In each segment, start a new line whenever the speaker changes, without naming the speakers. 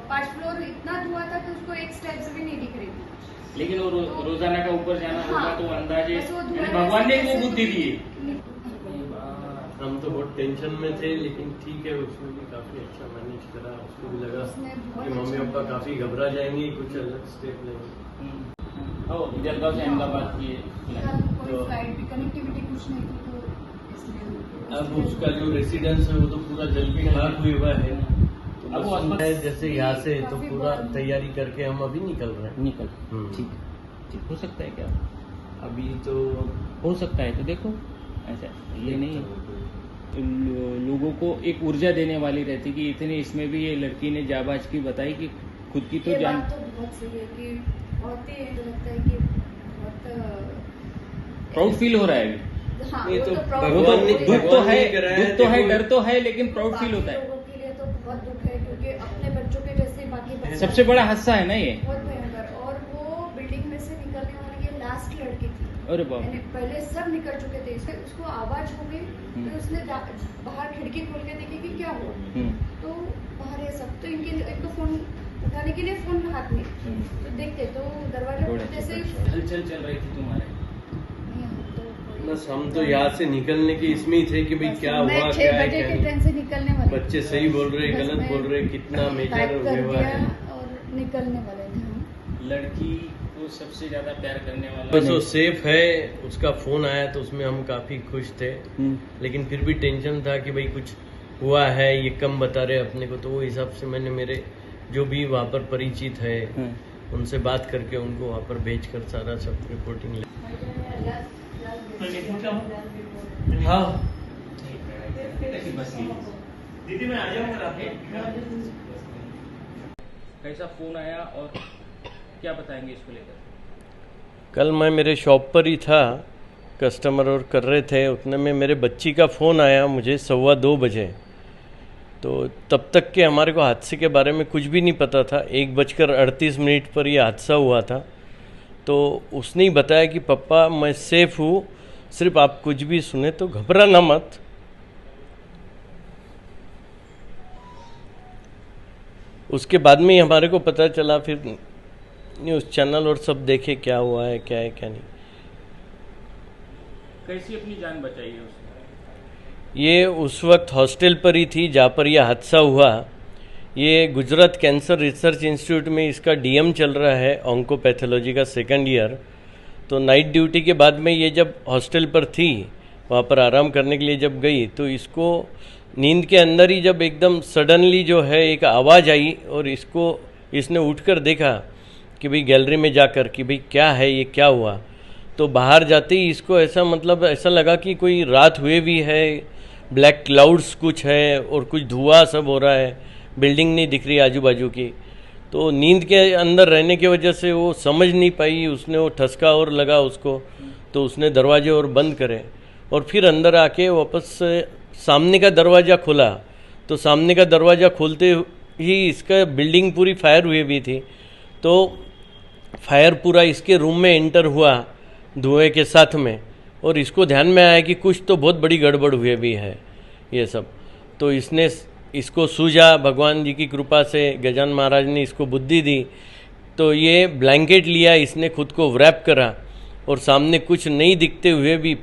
5 floor इतना धुआं था कि उसको एक स्टेप्स भी नहीं दिख रही थी।
लेकिन वो रोजाना का ऊपर जाना होगा
हाँ,
तो अंदाजे
बस वो धुआं
भगवान ने
से-
वो बुद्धि दी है।
हम तो बहुत टेंशन में थे, लेकिन ठीक है, उसने भी काफी अच्छा मैनेज करा। उसको भी लगा
उसने बहुत
कि मम्मी
अच्छा
पापा
किया।
काफी घबरा जाएंगे, कुछ अलग स्टेप लेंगे।
जलगांव से अहमदाबाद की
कोई
तो
फ्लाइट भी कनेक्टिविटी कुछ नहीं थी, तो इसलिए
अब उसका जो रेसिडेंस है वो तो पूरा जल के खाक हुआ है। तो
अब
बस
वो
सुना है जैसे यहाँ से तो
काफी
पूरा
बहुत-
तैयारी करके हम अभी निकल रहे हैं।
निकल ठीक ठीक हो सकता है क्या?
अभी तो
हो सकता है, तो देखो ऐसा ये नहीं है। लोगों को एक ऊर्जा देने वाली रहती कि इतने इसमें भी ये लड़की ने जाबाज की बताई कि खुद की तो
ये
जान
बात तो बहुत सही है कि बहुत ही मुझे लगता है कि बहुत
प्राउड फील हो रहा है अभी।
हाँ,
ये
वो
तो
proud
वो तो
भगवान ने-
होगा।
दुख तो है,
भगवान ने कराया,
दुख तो है,
देखो।
डर तो है, लेकिन प्राउड
बाकी
फील होता है।
लोगों के लिए तो बहुत दुख है, क्योंकि अपने बच्चों के जैसे बाकी बच्चे
सबसे बड़ा हादसा है ना ये।
बहुत भयंकर। और वो बिल्डिंग में से निकलने वाली ये लास्ट लड़की थी।
अरे बाप
यानी पहले सब निकल चुके थे, उसको आवाज हो गई तो उसने बाहर खिड़की खोल के देखी कि क्या हुआ, तो बाहर ये सब तो इनके एक तो फोन उठाने के लिए फोन हाथ में, तो देखते तो दरवाजा खोलते से
हलचल चल रही थी तुम्हारे।
बस हम तो यहाँ से निकलने के इसमें ही थे कि भाई क्या हुआ,
मैं
क्या
6
है
बजे
क्या
की
नहीं।
ट्रेन से निकलने वाली,
बच्चे सही बोल रहे,
बस
गलत
मैं
बोल रहे, कितना मेजर
टाइप कर
हुआ
दिया
है।
और निकलने वाले थे हम।
लड़की को सबसे ज्यादा प्यार करने वाला
बस वो सेफ है। उसका फोन आया तो उसमें हम काफी खुश थे, लेकिन फिर भी टेंशन था कि भाई कुछ हुआ है, ये कम बता रहे अपने को। तो वो हिसाब से मैंने मेरे जो भी वहाँ पर परिचित है उनसे बात करके उनको वहाँ पर भेज कर सारा सब रिपोर्टिंग ले। हाँ
दीदी मैं आ जाऊंगा। कैसा फोन आया और क्या बताएंगे इसको लेकर?
कल मैं मेरे शॉप पर ही था, कस्टमर और कर रहे थे, उतने में मेरे बच्ची का फ़ोन आया मुझे 2:15 बजे। तो तब तक के हमारे को हादसे के बारे में कुछ भी नहीं पता था। 1:38 पर यह हादसा हुआ था। तो उसने ही बताया कि पापा मैं सेफ़ हूँ, सिर्फ आप कुछ भी सुने तो घबराना मत। उसके बाद में ही हमारे को पता चला, फिर न्यूज़ चैनल और सब देखे क्या हुआ है, क्या है क्या नहीं।
कैसी अपनी जान बचाई है उसने?
ये उस वक्त हॉस्टल पर ही थी जहाँ पर यह हादसा हुआ। ये गुजरात कैंसर रिसर्च इंस्टीट्यूट में इसका डीएम चल रहा है, ऑन्कोपैथोलॉजी का 2nd ईयर। तो नाइट ड्यूटी के बाद में ये जब हॉस्टल पर थी, वहाँ पर आराम करने के लिए जब गई, तो इसको नींद के अंदर ही जब एकदम सडनली जो है एक आवाज़ आई और इसने उठकर देखा कि भाई गैलरी में जाकर कि भाई क्या है ये, क्या हुआ। तो बाहर जाते ही इसको ऐसा लगा कि कोई रात हुए भी है, ब्लैक क्लाउड्स कुछ है और कुछ धुआं सब हो रहा है, बिल्डिंग नहीं दिख रही आजू बाजू की। तो नींद के अंदर रहने की वजह से वो समझ नहीं पाई, उसने वो ठसका और लगा उसको, तो उसने दरवाजे और बंद करे और फिर अंदर आके वापस सामने का दरवाज़ा खोला। तो सामने का दरवाज़ा खोलते ही इसका बिल्डिंग पूरी फायर हुई भी थी। तो फायर पूरा इसके रूम में एंटर हुआ धुएं के साथ में, और इसको ध्यान में आया कि कुछ तो बहुत बड़ी गड़बड़ हुई भी है ये सब। तो इसने इसको सूझा, भगवान जी की कृपा से गजानन महाराज ने इसको बुद्धि दी। तो ये ब्लैंकेट लिया, इसने खुद को व्रैप करा और सामने कुछ नहीं दिखते हुए भी,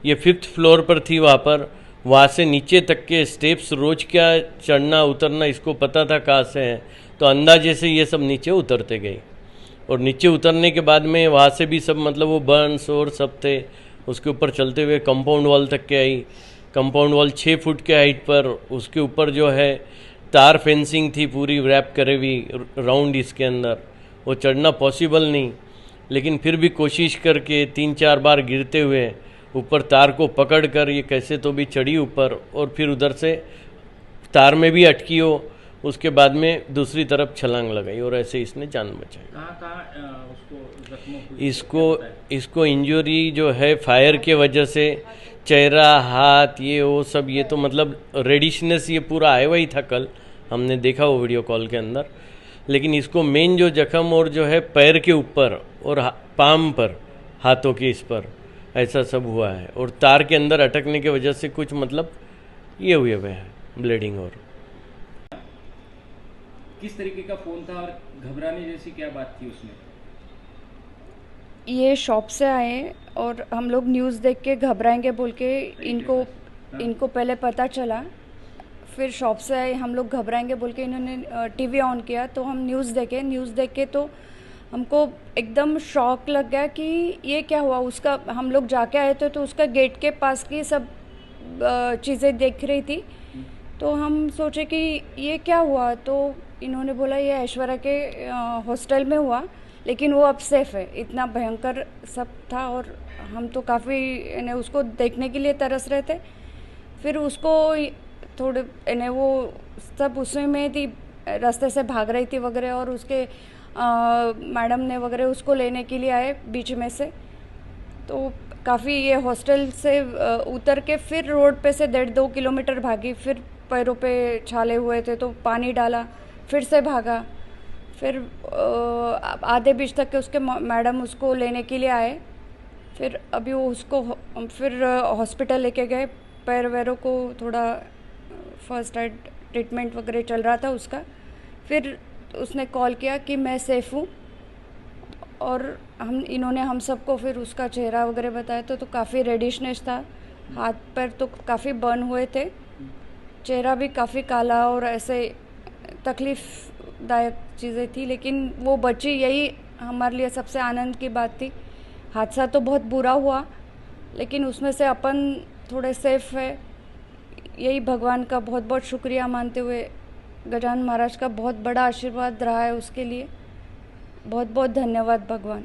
ये 5th फ्लोर पर थी वहाँ से नीचे तक के स्टेप्स रोज क्या चढ़ना उतरना इसको पता था कहाँ से है। तो अंदाजे से ये सब नीचे उतरते गई और नीचे उतरने के बाद में वहाँ से भी सब वो बर्न्स और सब थे। उसके ऊपर चलते हुए कंपाउंड वॉल तक के आई। कंपाउंड वॉल 6 फुट के हाइट पर, उसके ऊपर जो है तार फेंसिंग थी पूरी रैप करे हुई राउंड इसके अंदर। वो चढ़ना पॉसिबल नहीं, लेकिन फिर भी कोशिश करके 3-4 बार गिरते हुए ऊपर तार को पकड़कर ये कैसे तो भी चढ़ी ऊपर, और फिर उधर से तार में भी अटकी हो, उसके बाद में दूसरी तरफ छलांग लगाई और ऐसे इसने जान बचाई।
कहाँ उसको जख्मों हुई?
इसको इंजरी जो है फायर के वजह से चेहरा, हाथ, ये वो सब, ये तो रेडिशनेस ये पूरा आया हुआ ही था। कल हमने देखा वो वीडियो कॉल के अंदर। लेकिन इसको मेन जो जख्म और जो है पैर के ऊपर और पाम पर, हाथों के इस पर ऐसा सब हुआ है, और तार के अंदर अटकने की वजह से कुछ ये हुए है ब्लीडिंग। और
किस तरीके का फोन था और घबराने जैसी क्या बात थी उसमें?
ये शॉप से आए और हम लोग न्यूज़ देख के घबराएंगे बोल के इनको पहले पता चला। फिर शॉप से आए, हम लोग घबराएंगे बोल के इन्होंने टीवी ऑन किया, तो हम न्यूज़ देखे तो हमको एकदम शॉक लग गया कि ये क्या हुआ। उसका हम लोग जाके आए थे तो उसका गेट के पास की सब चीज़ें देख रही थी, तो हम सोचे कि ये क्या हुआ। तो इन्होंने बोला ये ऐश्वर्या के हॉस्टल में हुआ, लेकिन वो अब सेफ है। इतना भयंकर सब था और हम तो काफ़ी उसको देखने के लिए तरस रहे थे। फिर उसको थोड़े वो सब उसमें में थी, रास्ते से भाग रही थी वगैरह, और उसके मैडम ने वगैरह उसको लेने के लिए आए बीच में से। तो काफ़ी ये हॉस्टल से उतर के फिर रोड पे से 1.5-2 किलोमीटर भागी, फिर पैरों पे छाले हुए थे तो पानी डाला, फिर से भागा। फिर आधे बीच तक के उसके मैडम उसको लेने के लिए आए। फिर अभी वो उसको फिर हॉस्पिटल लेके गए। पैर वैरों को थोड़ा फर्स्ट एड ट्रीटमेंट वगैरह चल रहा था उसका। फिर उसने कॉल किया कि मैं सेफ़ हूँ, और इन्होंने हम सबको फिर उसका चेहरा वगैरह बताया तो काफ़ी रेडिशनेस था, हाथ पैर तो काफ़ी बर्न हुए थे, चेहरा भी काफ़ी काला और ऐसे तकलीफ़दायक चीज़ें थी, लेकिन वो बची। यही हमारे लिए सबसे आनंद की बात थी। हादसा तो बहुत बुरा हुआ, लेकिन उसमें से अपन थोड़े सेफ है। यही भगवान का बहुत बहुत शुक्रिया मानते हुए, गजानन महाराज का बहुत बड़ा आशीर्वाद रहा है उसके लिए। बहुत बहुत धन्यवाद भगवान।